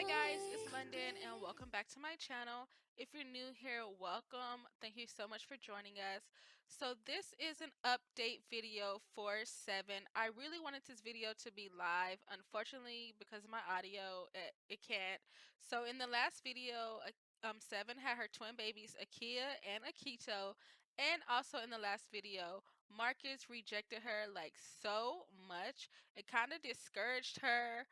guys, it's London and welcome back to my channel. If you're new here, welcome. Thank you so much for joining us. So this is an update video for 7. I really wanted this video to be live. Unfortunately, because of my audio, it can't. So in the last video, 7 had her twin babies, Akia and Akito. And also in the last video, Marcus rejected her like so much. It kind of discouraged her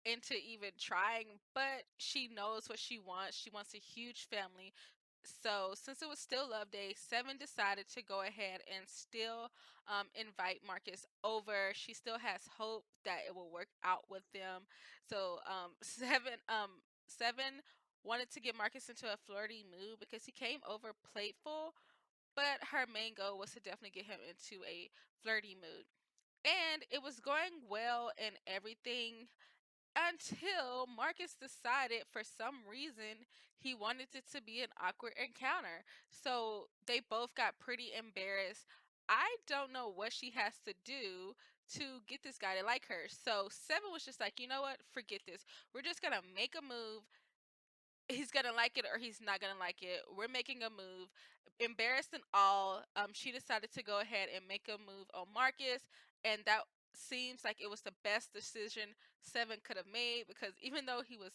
into even trying, but she knows what she wants. She wants a huge family. So since it was still Love Day, 7 decided to go ahead and still invite Marcus over. She still has hope that it will work out with them. So 7 wanted to get Marcus into a flirty mood because he came over playful, but her main goal was to definitely get him into a flirty mood. And it was going well and everything until Marcus decided for some reason he wanted it to be an awkward encounter. So they both got pretty embarrassed. I don't know what she has to do to get this guy to like her. So 7 was just like, you know what? Forget this. We're just going to make a move. He's gonna like it or he's not gonna like it. We're making a move. Embarrassed and all, she decided to go ahead and make a move on Marcus, and that seems like it was the best decision 7 could have made because even though he was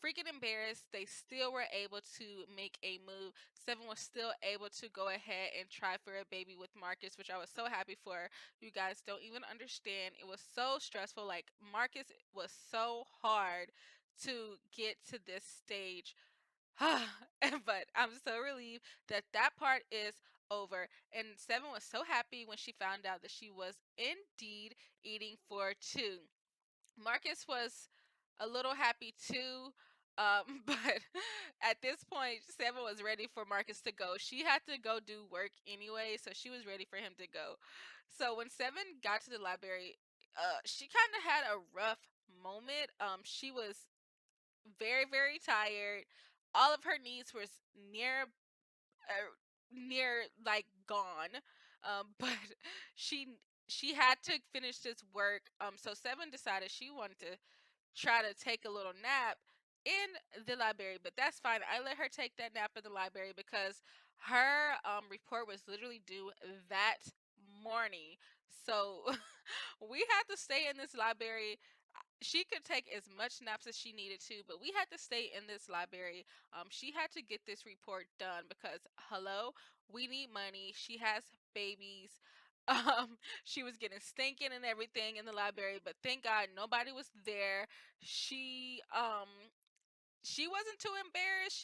freaking embarrassed, they still were able to make a move. 7 was still able to go ahead and try for a baby with Marcus, which I was so happy for. You guys don't even understand. It was so stressful. Like, Marcus was so hard to get to this stage. But I'm so relieved that that part is over. And 7 was so happy when she found out that she was indeed eating for 2. Marcus was a little happy too. But at this point, 7 was ready for Marcus to go. She had to go do work anyway, so she was ready for him to go. So when 7 got to the library, she kind of had a rough moment. She was very, very tired. All of her needs were uh, near like gone. But she she had to finish this work. So 7 decided she wanted to try to take a little nap in the library, but that's fine. I let her take that nap in the library because her report was literally due that morning. So we had to stay in this library. She could take as much naps as she needed to, but we had to stay in this library. She had to get this report done because hello, we need money. She has babies. She was getting stinking and everything in the library, but thank God nobody was there. She wasn't too embarrassed.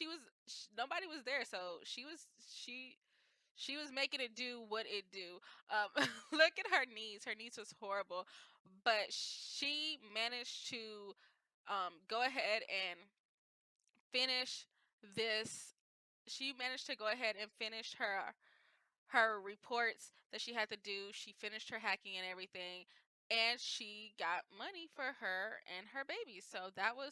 Nobody was there, so she was making it do what it do. Um, look at her knees. Her knees was horrible, but she managed to go ahead and finish this. She managed to go ahead and finish her reports that she had to do. She finished her hacking and everything, and she got money for her and her baby. So that was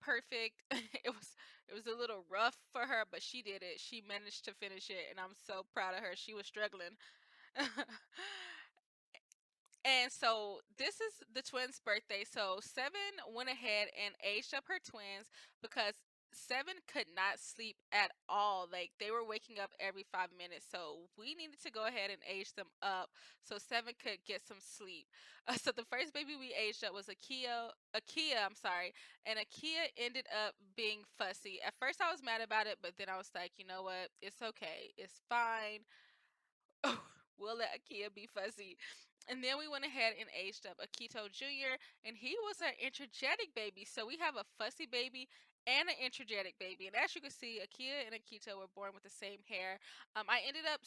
perfect. It was a little rough for her, but she did it. She managed to finish it, and I'm so proud of her. She was struggling. And so this is the twins' birthday. So 7 went ahead and aged up her twins because 7 could not sleep at all. Like, they were waking up every 5 minutes. So we needed to go ahead and age them up so 7 could get some sleep. So the first baby we aged up was Akia, I'm sorry. And Akia ended up being fussy. At first I was mad about it, but then I was like, you know what? It's okay. It's fine. We'll let Akia be fussy. And then we went ahead and aged up Akito Jr., and he was an energetic baby. So we have a fussy baby and an energetic baby. And as you can see, Akia and Akito were born with the same hair. I ended up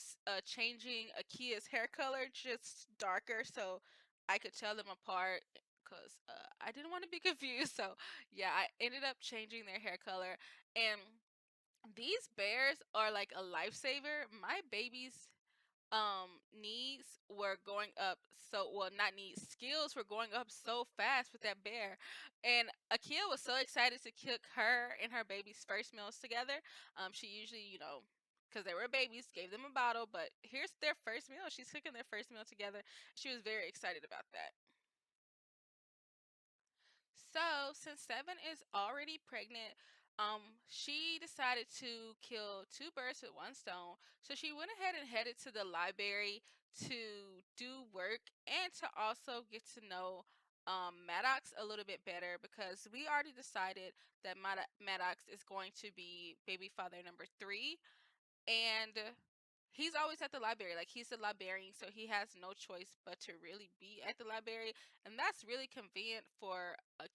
changing Akia's hair color just darker so I could tell them apart because I didn't want to be confused. So yeah, I ended up changing their hair color. And these bears are like a lifesaver. My babies needs were going up so well, not needs, skills were going up so fast with that bear. And Akia was so excited to cook her and her baby's first meals together. She usually, because they were babies, gave them a bottle, but here's their first meal. She's cooking their first meal together. She was very excited about that. So, since Seven is already pregnant, she decided to kill two birds with one stone. So she went ahead and headed to the library to do work and to also get to know Maddox a little bit better, because we already decided that Maddox is going to be baby father number 3, and he's always at the library. Like, he's a librarian, so he has no choice but to really be at the library, and that's really convenient for a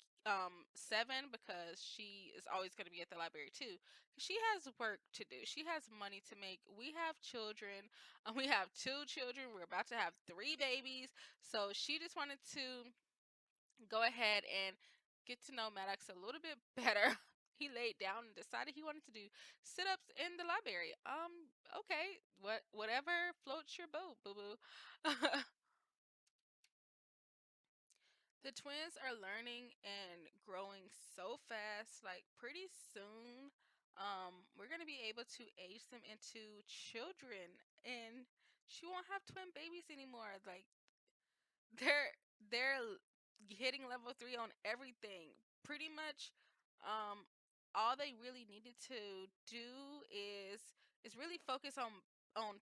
Seven, because she is always going to be at the library too. She has work to do, she has money to make, we have children, and we have 2 children, we're about to have 3 babies, so she just wanted to go ahead and get to know Maddox a little bit better. He laid down and decided he wanted to do sit-ups in the library. Okay, whatever floats your boat, boo boo. The twins are learning and growing so fast. Like, pretty soon, we're gonna be able to age them into children, and she won't have twin babies anymore. Like, they're hitting level 3 on everything. Pretty much, um all they really needed to do is really focus on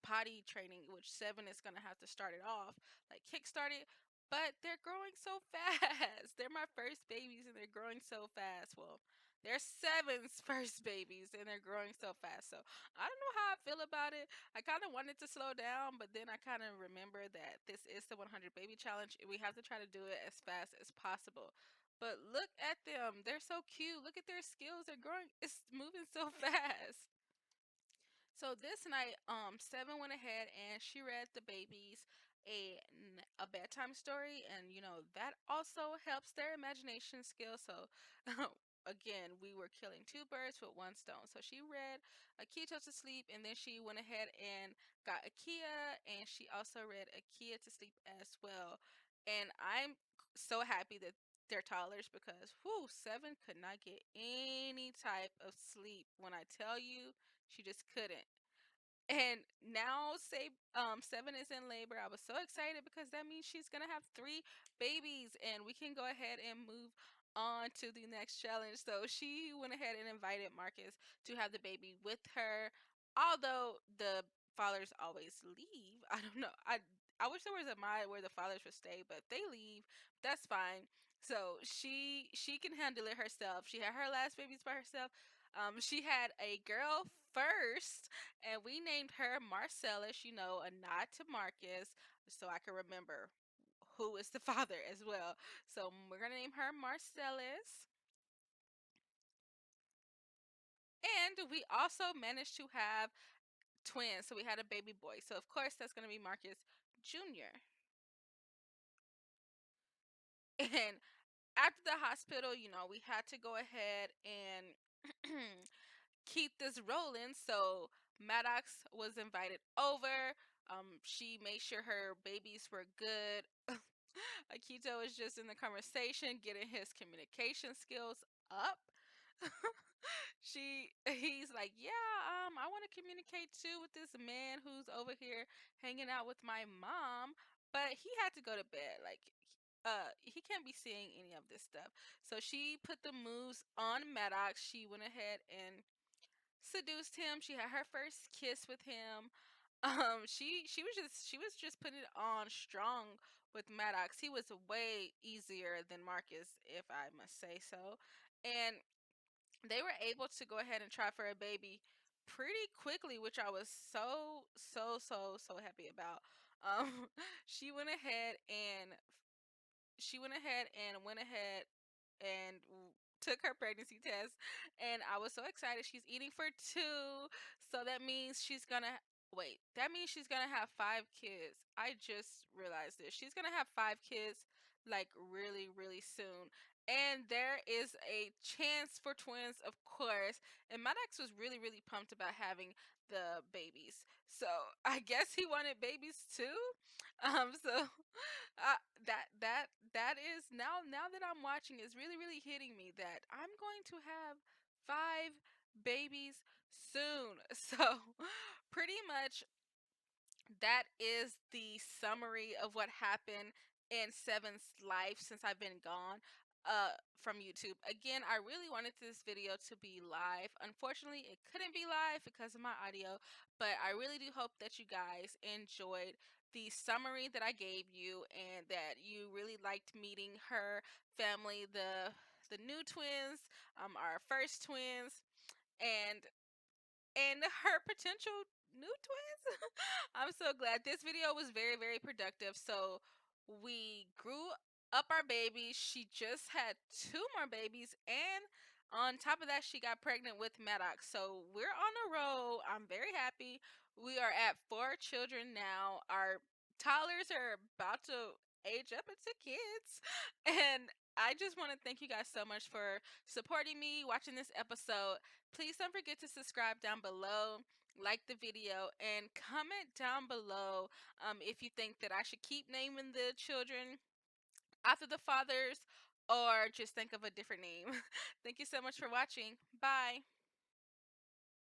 potty training, which Seven is gonna have to start it off, like kickstart it. But they're growing so fast. They're my first babies and they're growing so fast. Well, they're Seven's first babies and they're growing so fast. So I don't know how I feel about it. I kind of wanted to slow down, but then I kind of remember that this is the 100 baby challenge. We have to try to do it as fast as possible. But look at them. They're so cute. Look at their skills. They're growing. It's moving so fast. So this night, Seven went ahead and she read the babies a bedtime story, and that also helps their imagination skills. So again, we were killing 2 birds with one stone. So she read Akito to sleep, and then she went ahead and got Akia, and she also read Akia to sleep as well. And I'm so happy that they're toddlers, because whew, Seven could not get any type of sleep. When I tell you, she just couldn't. And now, say, Seven is in labor. I was so excited because that means she's gonna have 3 babies, and we can go ahead and move on to the next challenge. So she went ahead and invited Marcus to have the baby with her. Although the fathers always leave. I don't know. I wish there was a mod where the fathers would stay, but they leave. That's fine. So she can handle it herself. She had her last babies by herself. She had a girl first, and we named her Marcellus, a nod to Marcus, so I can remember who is the father as well. So we're gonna name her Marcellus. And we also managed to have twins, so we had a baby boy. So of course that's gonna be Marcus Jr. And after the hospital, we had to go ahead and keep this rolling. So Maddox was invited over. She made sure her babies were good. Akito is just in the conversation, getting his communication skills up. He's like, yeah, I want to communicate too with this man who's over here hanging out with my mom, but he had to go to bed. Like, he can't be seeing any of this stuff. So she put the moves on Maddox. She went ahead and seduced him. She had her first kiss with him. She was just putting it on strong with Maddox. He was way easier than Marcus, if I must say so. And they were able to go ahead and try for a baby pretty quickly, which I was so happy about. Um, she went ahead and went ahead and took her pregnancy test, and I was so excited. She's eating for 2, so that means she's gonna wait. That means she's gonna have 5 kids. I just realized this. She's gonna have 5 kids, like, really, really soon. And there is a chance for twins, of course. And Maddox was really, really pumped about having the babies. So I guess he wanted babies too. So uh, that is, now that I'm watching, is really, really hitting me that I'm going to have 5 babies soon. So pretty much that is the summary of what happened in Seven's life since I've been gone. from YouTube. Again, I really wanted this video to be live. Unfortunately, it couldn't be live because of my audio, but I really do hope that you guys enjoyed the summary that I gave you and that you really liked meeting her family, the new twins, our first twins, and her potential new twins. I'm so glad this video was very, very productive. So we grew up our babies. She just had two more babies, and on top of that, she got pregnant with Maddox. So we're on a roll. I'm very happy. We are at 4 children now. Our toddlers are about to age up into kids, and I just want to thank you guys so much for supporting me, watching this episode. Please don't forget to subscribe down below, like the video, and comment down below if you think that I should keep naming the children after the fathers or just think of a different name. Thank you so much for watching. Bye.